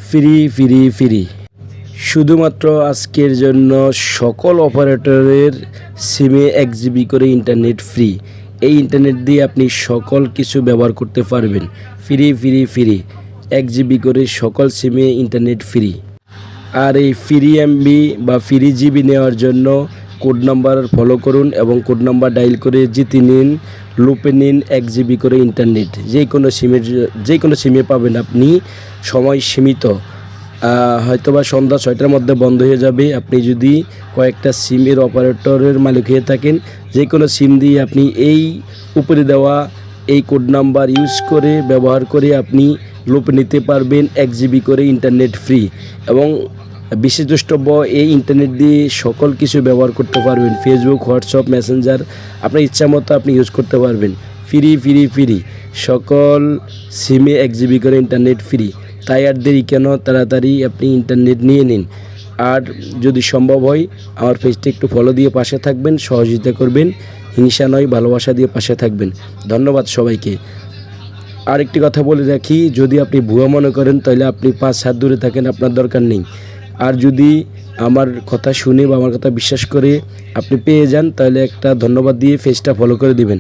Free free free. শুধুমাত্র আজকের জন্য সকল অপারেটরের সিমে 1 জিবি করে ইন্টারনেট ফ্রি। এই ইন্টারনেট দিয়ে আপনি সকল কিছু ব্যবহার করতে পারবেন। ফ্রি ফ্রি ফ্রি, 1 জিবি করে সকল সিমে ইন্টারনেট ফ্রি। আর এই ফ্রি এমবি বা ফ্রি জিবি নেওয়ার জন্য কোড নাম্বার ফলো করুন এবং কোড নাম্বার ডায়াল করে জিতে নিন, লুপে নিন 1 জিবি করে ইন্টারনেট। যে কোনো সিমে পাবেন আপনি। সময় সীমিত, হয়তোবা সন্ধ্যা 6টার মধ্যে বন্ধ হয়ে যাবে। আপনি যদি কয়েকটা সিমের অপারেটরের মালিক হয়ে থাকেন, যে কোনো সিম দিয়ে আপনি এই উপরে দেওয়া এই কোড নাম্বার ইউজ করে ব্যবহার করে আপনি লুপে নিতে পারবেন 1 জিবি করে ইন্টারনেট ফ্রি। এবং বিশেষ দ্রষ্টব্য, এই ইন্টারনেট দিয়ে সকল কিছু ব্যবহার করতে পারবেন। ফেসবুক, হোয়াটসঅ্যাপ, মেসেঞ্জার আপনার ইচ্ছা মতো আপনি ইউজ করতে পারবেন। ফ্রি ফ্রি ফ্রি, সকল সিমে 1 জিবি করে ইন্টারনেট ফ্রি। তাই আর দেরি কেন, তাড়াতাড়ি আপনি ইন্টারনেট নিয়ে নিন। আর যদি সম্ভব হয় আমার পেজটা একটু ফলো দিয়ে পাশে থাকবেন, সহযোগিতা করবেন। হিংসা নয়, ভালোবাসা দিয়ে পাশে থাকবেন। ধন্যবাদ সবাইকে। আর একটি কথা বলে রাখি, যদি আপনি ভুয়া মনে করেন তাহলে আপনি 5 হাত দূরে থাকেন, আপনার দরকার নেই। আর যদি আমার কথা শুনে বা আমার কথা বিশ্বাস করে আপনি পেয়ে যান, তাহলে একটা ধন্যবাদ দিয়ে পেজটা ফলো করে দিবেন।